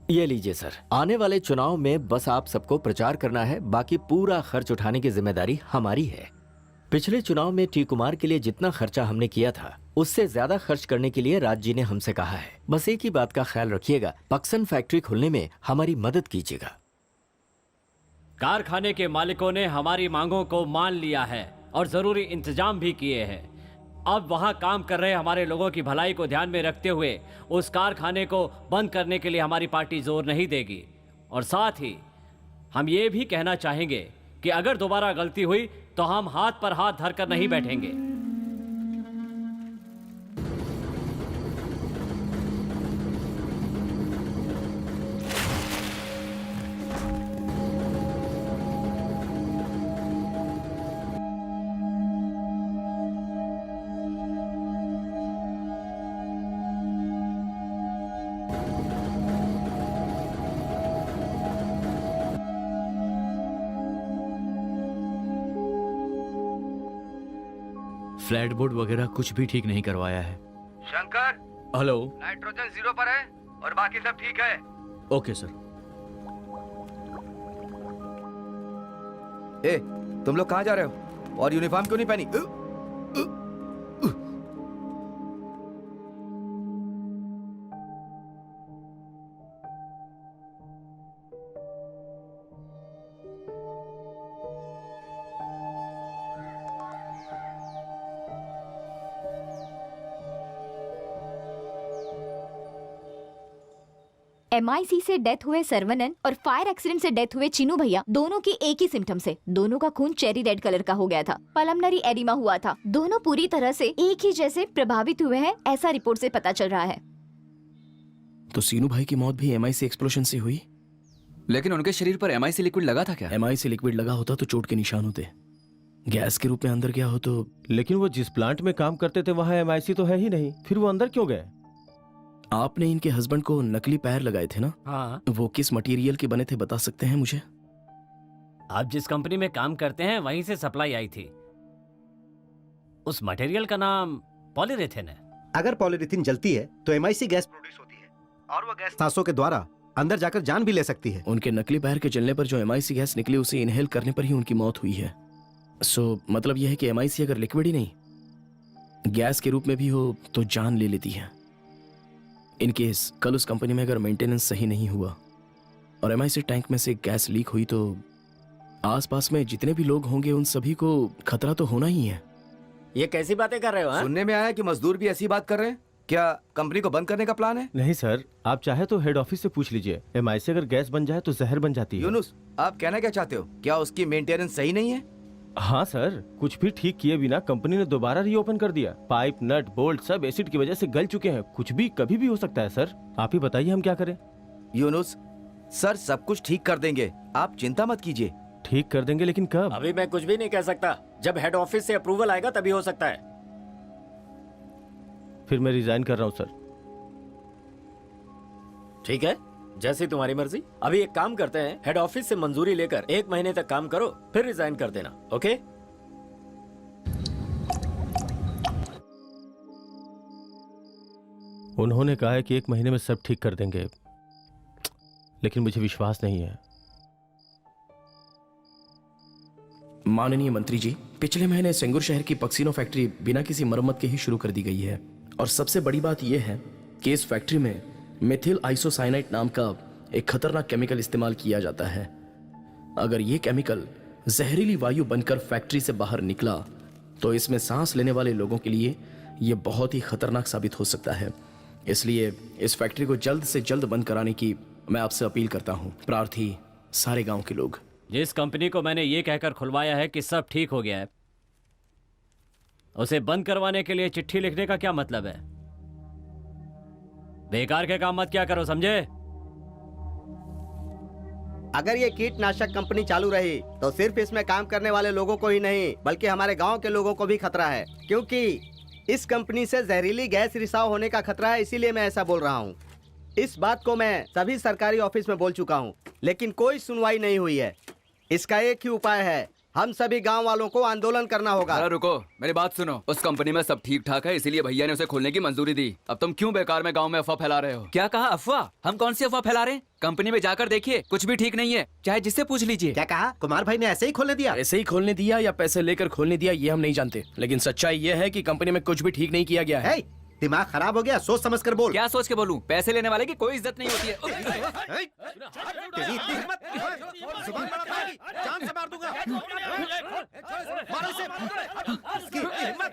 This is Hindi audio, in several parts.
ये लीजिए सर, आने वाले चुनाव में बस आप सबको प्रचार करना है, बाकी पूरा खर्च उठाने की जिम्मेदारी हमारी है। पिछले चुनाव में टी कुमार के लिए जितना खर्चा हमने किया था उससे ज्यादा खर्च करने के लिए राज जी ने हमसे कहा है। बस एक ही बात का ख्याल रखिएगा, पक्सन फैक्ट्री खोलने में हमारी मदद कीजिएगा। कारखाने के मालिकों ने हमारी मांगों को मान लिया है और जरूरी इंतजाम भी किए हैं। अब वहां काम कर रहे हमारे लोगों की भलाई को ध्यान में रखते हुए उस कारखाने को बंद करने के लिए हमारी पार्टी जोर नहीं देगी। और साथ ही हम ये भी कहना चाहेंगे कि अगर दोबारा गलती हुई तो हम हाथ पर हाथ धरकर नहीं बैठेंगे। फ्लैट बोर्ड वगैरह कुछ भी ठीक नहीं करवाया है। शंकर, हेलो। नाइट्रोजन 0 पर है और बाकी सब ठीक है। Okay sir. ए, तुम लोग कहाँ जा रहे हो और यूनिफॉर्म क्यों नहीं पहनी? MIC से डेथ हुए सरवनन और फायर एक्सीडेंट से डेथ हुए चीनू भैया, दोनों की एक ही सिम्टम्स है। दोनों का खून चेरी रेड कलर का हो गया था, पल्मनरी एडिमा हुआ था। दोनों पूरी तरह से एक ही जैसे प्रभावित हुए हैं, ऐसा रिपोर्ट से पता चल रहा है। तो सीनू भाई की मौत भी MIC एक्सप्लोजन से हुई? लेकिन उनके शरीर पर MIC लिक्विड लगा था क्या? MIC लिक्विड लगा होता तो चोट के निशान होते, गैस के रूप में अंदर गया हो तो। लेकिन वो जिस प्लांट में काम करते थे वहाँ MIC तो है ही नहीं, फिर वो अंदर क्यों गए? आपने इनके हस्बैंड को नकली पैर लगाए थे ना? हाँ। वो किस मटेरियल के बने थे बता सकते हैं मुझे? आप जिस कंपनी में काम करते हैं वहीं से सप्लाई आई थी। उस मटेरियल का नाम पॉलीरेथिन है। अगर पॉलीरेथिन जलती है तो MIC गैस प्रोड्यूस होती है और वो गैस सांसों के द्वारा अंदर जाकर जान भी ले सकती है। उनके नकली पैर के जलने पर जो MIC गैस निकली उसे इनहेल करने पर ही उनकी मौत हुई है। सो मतलब यह है कि MIC अगर लिक्विड ही नहीं गैस के रूप में भी हो तो जान ले लेती है। इनकेस कल उस कंपनी में अगर मेंटेनेंस सही नहीं हुआ और MIC टैंक में से गैस लीक हुई तो आसपास में जितने भी लोग होंगे उन सभी को खतरा तो होना ही है। ये कैसी बातें कर रहे हो? सुनने में आया कि मजदूर भी ऐसी बात कर रहे हैं। क्या कंपनी को बंद करने का प्लान है? नहीं सर, आप चाहे तो हेड ऑफिस से पूछ लीजिए। MIC अगर गैस बन जाए तो जहर बन जाती है। यूनुस, आप कहना क्या चाहते हो? क्या उसकी मेंटेनेंस सही नहीं है? हाँ सर, कुछ भी ठीक किए बिना कंपनी ने दोबारा रीओपन कर दिया। पाइप, नट, बोल्ट सब एसिड की वजह से गल चुके हैं। कुछ भी कभी भी हो सकता है सर। आप ही बताइए हम क्या करें? यूनुस सर, सब कुछ ठीक कर देंगे, आप चिंता मत कीजिए। ठीक कर देंगे, लेकिन कब? अभी मैं कुछ भी नहीं कह सकता। जब हेड ऑफिस से अप्रूवल आएगा तभी हो सकता है। फिर मैं रिजाइन कर रहा हूँ सर। ठीक है, जैसी तुम्हारी मर्जी। अभी एक काम करते हैं, हेड ऑफिस से मंजूरी लेकर 1 महीने तक काम करो, फिर रिजाइन कर देना। ओके? उन्होंने कहा है कि 1 महीने में सब ठीक कर देंगे, लेकिन मुझे विश्वास नहीं है। माननीय मंत्री जी, पिछले महीने सेंगुर शहर की पक्सिनो फैक्ट्री बिना किसी मरम्मत के ही शुरू कर दी गई है। और सबसे बड़ी बात यह है कि इस फैक्ट्री में मेथिल आइसोसाइनाइट नाम का एक खतरनाक केमिकल इस्तेमाल किया जाता है। अगर यह केमिकल जहरीली वायु बनकर फैक्ट्री से बाहर निकला तो इसमें सांस लेने वाले लोगों के लिए यह बहुत ही खतरनाक साबित हो सकता है। इसलिए इस फैक्ट्री को जल्द से जल्द बंद कराने की मैं आपसे अपील करता हूं। प्रार्थी सारे गांव के लोग। जिस कंपनी को मैंने ये कहकर खुलवाया है कि सब ठीक हो गया है, उसे बंद करवाने के लिए चिट्ठी लिखने का क्या मतलब है? बेकार के काम मत क्या करो, समझे? अगर ये कीटनाशक कंपनी चालू रही तो सिर्फ इसमें काम करने वाले लोगों को ही नहीं बल्कि हमारे गांव के लोगों को भी खतरा है, क्योंकि इस कंपनी से जहरीली गैस रिसाव होने का खतरा है। इसीलिए मैं ऐसा बोल रहा हूँ। इस बात को मैं सभी सरकारी ऑफिस में बोल चुका हूँ, लेकिन कोई सुनवाई नहीं हुई है। इसका एक ही उपाय है, हम सभी गांव वालों को आंदोलन करना होगा। अरे रुको, मेरी बात सुनो। उस कंपनी में सब ठीक ठाक है, इसीलिए भैया ने उसे खोलने की मंजूरी दी। अब तुम क्यों बेकार में गांव में अफवाह फैला रहे हो? क्या कहा? अफवाह? हम कौन सी अफवाह फैला रहे हैं? कंपनी में जाकर देखिए, कुछ भी ठीक नहीं है, चाहे जिससे पूछ लीजिए। क्या कहा? कुमार भाई ने ऐसे ही खोलने दिया? ऐसे ही खोलने दिया या पैसे लेकर खोलने दिया ये हम नहीं जानते, लेकिन सच्चाई ये है कि कंपनी में कुछ भी ठीक नहीं किया गया है। हे, दिमाग खराब हो गया, सोच समझ कर बोल। क्या सोच के बोलूं? पैसे लेने वाले की कोई इज्जत नहीं होती है। तेरी इतनी हिम्मत? जुबान बढ़ा भाई, जान से मार दूंगा। मारो इसे। इसकी इतनी हिम्मत?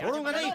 छोड़ूंगा नहीं।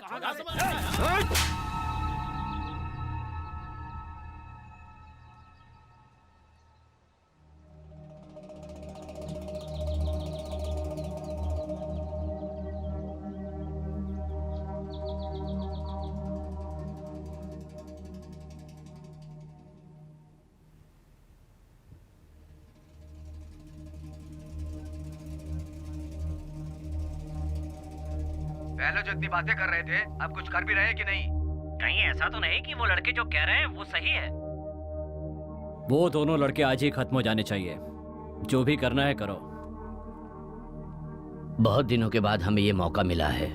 पहले जो इतनी बातें कर रहे थे, अब कुछ कर भी रहे हैं कि नहीं? कहीं ऐसा तो नहीं कि वो लड़के जो कह रहे हैं वो सही है? वो दोनों लड़के आज ही खत्म हो जाने चाहिए। जो भी करना है करो। बहुत दिनों के बाद हमें ये मौका मिला है।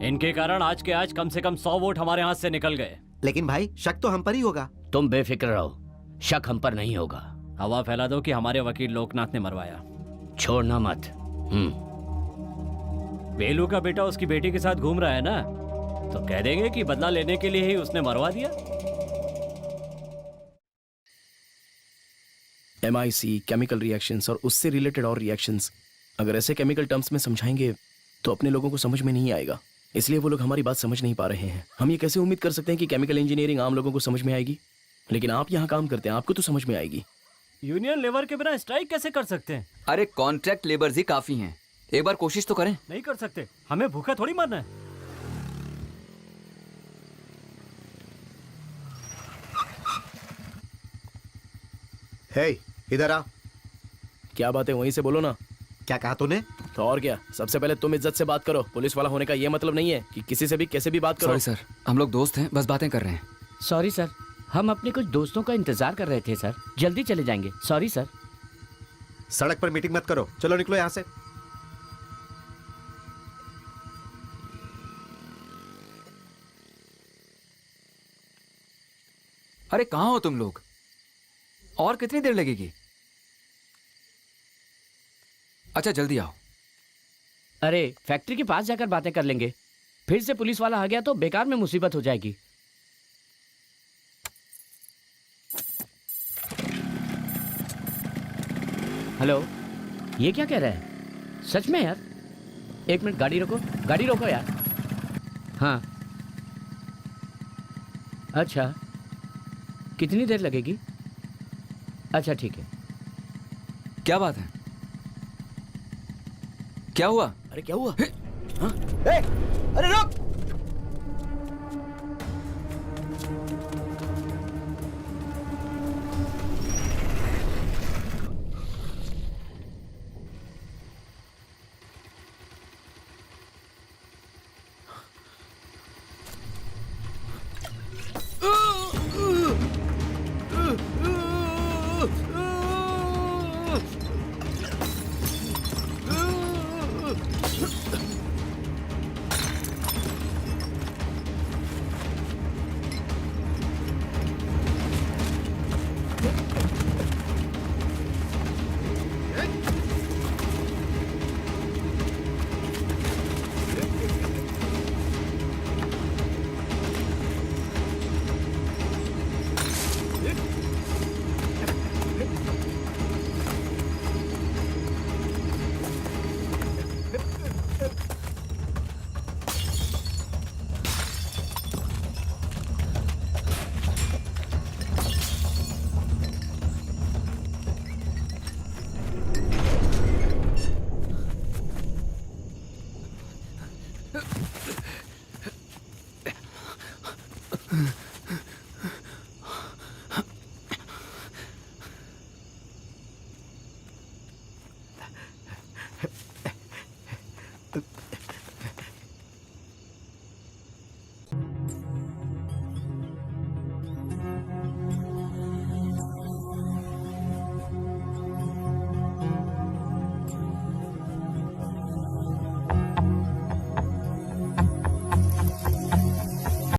इनके कारण आज के आज कम से कम 100 वोट हमारे हाथ से निकल गए। लेकिन भाई शक तो हम पर ही होगा। तुम बेफिक्र रहो, शक हम पर नहीं होगा। हवा फैला दो कि हमारे वकील लोकनाथ ने मरवाया। छोड़ना मत। वेलू का बेटा उसकी बेटी के साथ घूम रहा है ना, तो कह देंगे कि बदला लेने के लिए ही उसने मरवा दिया। MIC, केमिकल रिएक्शंस और उससे रिलेटेड और रिएक्शंस, अगर ऐसे केमिकल टर्म्स में समझाएंगे तो अपने लोगों को समझ में नहीं आएगा। इसलिए वो लोग हमारी बात समझ नहीं पा रहे हैं। हम ये कैसे उम्मीद कर सकते हैं कि केमिकल इंजीनियरिंग आम लोगों को समझ में आएगी? लेकिन आप यहाँ काम करते हैं, आपको तो समझ में आएगी। यूनियन लेबर के बिना स्ट्राइक कैसे कर सकते हैं? अरे कॉन्ट्रैक्ट लेबर्स ही काफी हैं, एक बार कोशिश तो करें। नहीं कर सकते, हमें भूखा थोड़ी मरना है। हे, इधर आ। क्या बात है, वहीं से बोलो ना। क्या कहा तूने? तो और क्या, सबसे पहले तुम इज्जत से बात करो। पुलिस वाला होने का ये मतलब नहीं है कि किसी से भी कैसे भी बात करो। सॉरी सर, हम लोग दोस्त हैं, बस बातें कर रहे हैं। सॉरी सर, हम अपने कुछ दोस्तों का इंतजार कर रहे थे सर, जल्दी चले जाएंगे। Sorry sir. सड़क पर मीटिंग मत करो, चलो निकलो यहाँ से। अरे कहाँ हो तुम लोग? और कितनी देर लगेगी? अच्छा जल्दी आओ। अरे फैक्ट्री के पास जाकर बातें कर लेंगे, फिर से पुलिस वाला आ गया तो बेकार में मुसीबत हो जाएगी। हेलो, ये क्या कह रहा है? सच में यार? एक मिनट, गाड़ी रोको यार। हाँ अच्छा, कितनी देर लगेगी? अच्छा ठीक है। क्या बात है? क्या हुआ? अरे क्या हुआ? अरे रुक!